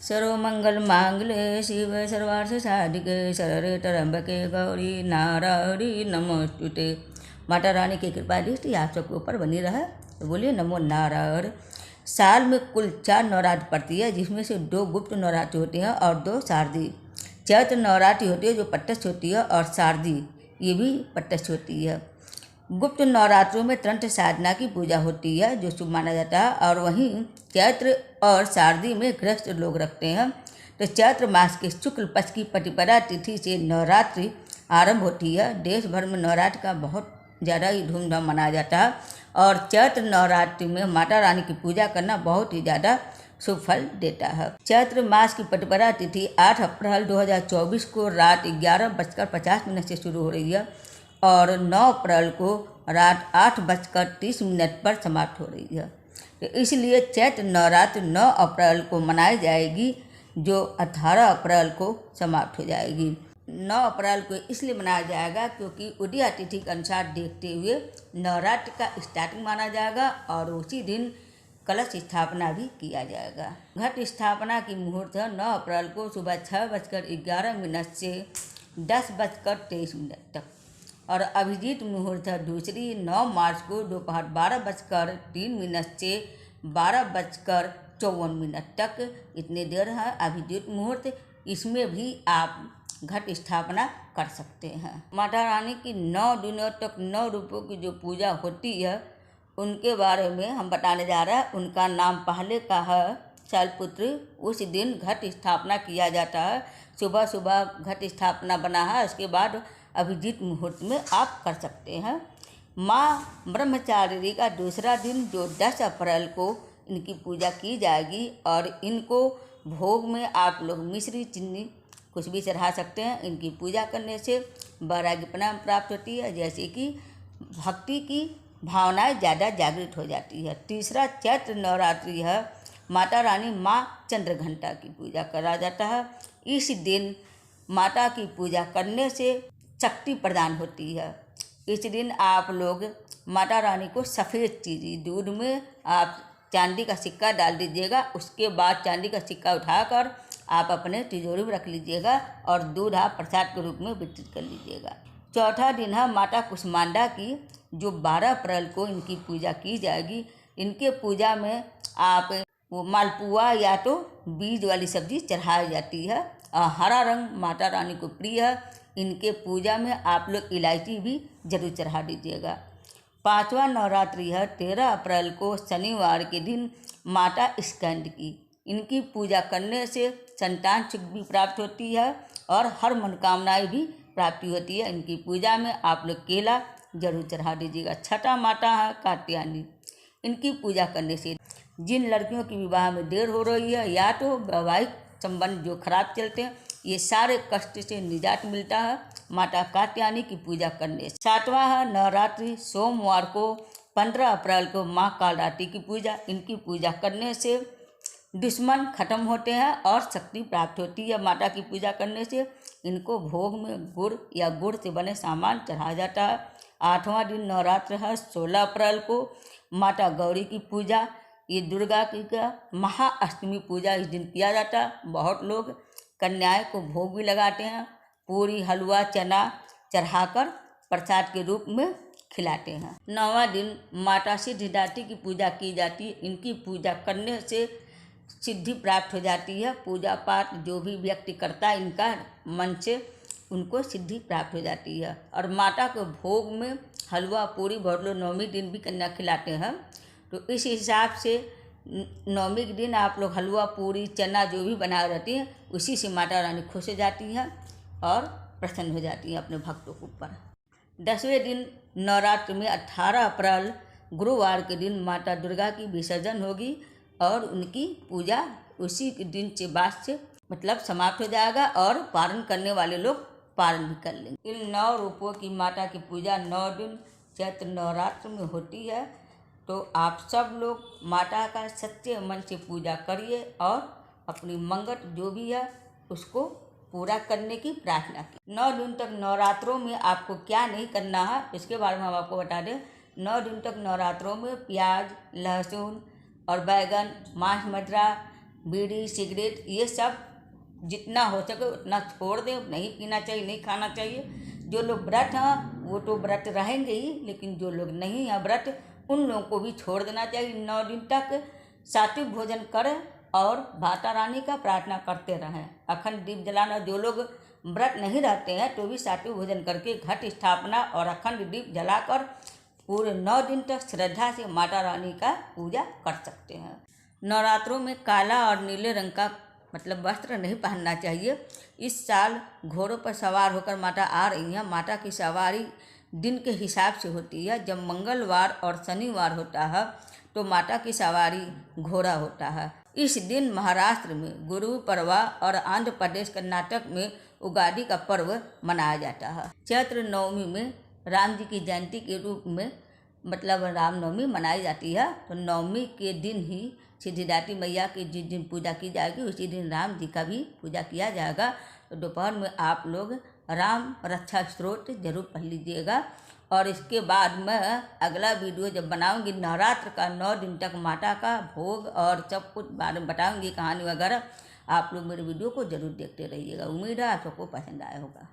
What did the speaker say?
सर्वमंगल मांगल्ये शिवे सर्वार्थ साधिके शरण्ये त्र्यंबके गौरी नारायणी नमोस्तुते। माता रानी की कृपा दृष्टि आप सबके ऊपर बनी रहे तो बोलिए नमो नारायण। साल में कुल 4 नवरात्र पड़ती है, जिसमें से 2 गुप्त नवरात्रि होती हैं और 2 शारदीय। चैत्र नवरात्रि होती है जो प्रत्यक्ष होती है, और शारदीय ये भी प्रत्यक्ष होती है। गुप्त नवरात्रों में तंत्र साधना की पूजा होती है जो शुभ माना जाता है, और वहीं चैत्र और शारदीय में गृहस्थ लोग रखते हैं। तो चैत्र मास के शुक्ल पक्ष की प्रतिपदा तिथि से नवरात्रि आरंभ होती है। देश भर में नवरात्र का बहुत ज़्यादा ही धूमधाम मनाया जाता है, और चैत्र नवरात्रि में माता रानी की पूजा करना बहुत ही ज़्यादा शुभ फल देता है। चैत्र मास की प्रतिपदा तिथि 8 अप्रैल 2024 को रात 11:50 से शुरू हो रही है, और 9 अप्रैल को रात 8:30 पर समाप्त हो रही है। तो इसलिए चैत्र नवरात्र 9 अप्रैल को मनाई जाएगी, जो 18 अप्रैल को समाप्त हो जाएगी। 9 अप्रैल को इसलिए मनाया जाएगा क्योंकि उदया तिथि के अनुसार देखते हुए नवरात्र का स्टार्टिंग माना जाएगा, और उसी दिन कलश स्थापना भी किया जाएगा। घट स्थापना की मुहूर्त है 9 अप्रैल को सुबह 6:11 से 10:23 तक, और अभिजीत मुहूर्त है दूसरी 9 मार्च को दोपहर 12:03 से 12:54 तक। इतनी देर है अभिजीत मुहूर्त, इसमें भी आप घट स्थापना कर सकते हैं। माता रानी की 9 दिनों तक 9 रूपों की जो पूजा होती है उनके बारे में हम बताने जा रहे हैं। उनका नाम पहले का है शैलपुत्री। उस दिन घट स्थापना किया जाता है, सुबह सुबह घट स्थापना बना है, उसके बाद अभिजीत मुहूर्त में आप कर सकते हैं। माँ ब्रह्मचारिणी का दूसरा दिन जो 10 अप्रैल को इनकी पूजा की जाएगी, और इनको भोग में आप लोग मिश्री चीनी कुछ भी चढ़ा सकते हैं। इनकी पूजा करने से वैराग्यपना प्राप्त होती है, जैसे कि भक्ति की भावनाएं ज़्यादा जागृत हो जाती है। तीसरा चैत्र नवरात्रि है, माता रानी माँ चंद्रघंटा की पूजा करा जाता है। इस दिन माता की पूजा करने से शक्ति प्रदान होती है। इस दिन आप लोग माता रानी को सफ़ेद चीज़ दूध में आप चांदी का सिक्का डाल दीजिएगा, उसके बाद चांदी का सिक्का उठाकर आप अपने तिजोरी में रख लीजिएगा, और दूध आप प्रसाद के रूप में वितरित कर लीजिएगा। चौथा दिन है माता कुष्मांडा की, जो 12 अप्रैल को इनकी पूजा की जाएगी। इनके पूजा में आप वो मालपुआ या तो बीज वाली सब्जी चढ़ाई जाती है, और हरा रंग माता रानी को प्रिय है। इनके पूजा में आप लोग इलायची भी जरूर चढ़ा दीजिएगा। 5वां नवरात्रि है 13 अप्रैल को शनिवार के दिन माता स्कंद की। इनकी पूजा करने से संतान सुख भी प्राप्त होती है, और हर मनोकामनाएं भी प्राप्ति होती है। इनकी पूजा में आप लोग केला जरूर चढ़ा दीजिएगा। छठा माता है कात्यायनी। इनकी पूजा करने से जिन लड़कियों की विवाह में देर हो रही है, या तो वैवाहिक संबंध जो खराब चलते हैं, ये सारे कष्ट से निजात मिलता है माता कात्यायनी की पूजा करने से। 7वां है नवरात्रि सोमवार को 15 अप्रैल को माँ कालरात्रि की पूजा। इनकी पूजा करने से दुश्मन खत्म होते हैं और शक्ति प्राप्त होती है। माता की पूजा करने से इनको भोग में गुड़ या गुड़ से बने सामान चढ़ाया जाता है। 8वां दिन नवरात्र है 16 अप्रैल को माता गौरी की पूजा। ये दुर्गा की का महाअष्टमी पूजा इस दिन किया जाता है। बहुत लोग कन्याएं को भोग भी लगाते हैं, पूरी हलवा चना चढ़ाकर प्रसाद के रूप में खिलाते हैं। 9वां दिन माता सिद्धिदात्री की पूजा की जाती है। इनकी पूजा करने से सिद्धि प्राप्त हो जाती है। पूजा पाठ जो भी व्यक्ति करता है इनका मन से, उनको सिद्धि प्राप्त हो जाती है। और माता को भोग में हलवा पूरी बहुत लोग 9वें दिन भी कन्या खिलाते हैं। तो इस हिसाब से 9वें के दिन आप लोग हलवा पूरी चना जो भी बना रहती है, उसी से माता रानी खुश हो जाती है और प्रसन्न हो जाती है अपने भक्तों के ऊपर। 10वें दिन नवरात्र में 18 अप्रैल गुरुवार के दिन माता दुर्गा की विसर्जन होगी, और उनकी पूजा उसी दिन से बाद से मतलब समाप्त हो जाएगा, और पारण करने वाले लोग पारण भी कर लेंगे। इन 9 रूपों की माता की पूजा 9 दिन चैत्र नवरात्र में होती है। तो आप सब लोग माता का सच्चे मन से पूजा करिए, और अपनी मंगत जो भी है उसको पूरा करने की प्रार्थना की। 9 दिन तक नवरात्रों में आपको क्या नहीं करना है इसके बारे में हम आपको बता दें। 9 दिन तक नवरात्रों में प्याज, लहसुन और बैगन, मांस मदिरा बीड़ी सिगरेट ये सब जितना हो सके उतना छोड़ दें। नहीं पीना चाहिए, नहीं खाना चाहिए। जो लोग व्रत हैं वो तो व्रत रहेंगे ही, लेकिन जो लोग नहीं हैं व्रत, उन लोगों को भी छोड़ देना चाहिए। 9 दिन तक सात्विक भोजन करें और माता रानी का प्रार्थना करते रहें। अखंड दीप जलाना, जो लोग व्रत नहीं रहते हैं तो भी सात्विक भोजन करके घट स्थापना और अखंड दीप जलाकर पूरे 9 दिन तक श्रद्धा से माता रानी का पूजा कर सकते हैं। नवरात्रों में काला और नीले रंग का मतलब वस्त्र नहीं पहनना चाहिए। इस साल घोड़ों पर सवार होकर माता आ रही हैं। माता की सवारी दिन के हिसाब से होती है। जब मंगलवार और शनिवार होता है तो माता की सवारी घोड़ा होता है। इस दिन महाराष्ट्र में गुरु पर्वा और आंध्र प्रदेश कर्नाटक में उगादि का पर्व मनाया जाता है। चैत्र नवमी में राम जी की जयंती के रूप में मतलब रामनवमी मनाई जाती है। तो नवमी के दिन ही सिद्धिदात्री मैया की जिस दिन पूजा की जाएगी उसी दिन राम जी का भी पूजा किया जाएगा। तो दोपहर में आप लोग राम रक्षा स्तोत्र जरूर पढ़ लीजिएगा। और इसके बाद मैं अगला वीडियो जब बनाऊंगी नवरात्र का 9 दिन तक माता का भोग और सब कुछ बारे में बताऊंगी, कहानी वगैरह, आप लोग मेरे वीडियो को जरूर देखते रहिएगा। उम्मीद है आप सबको पसंद आया होगा।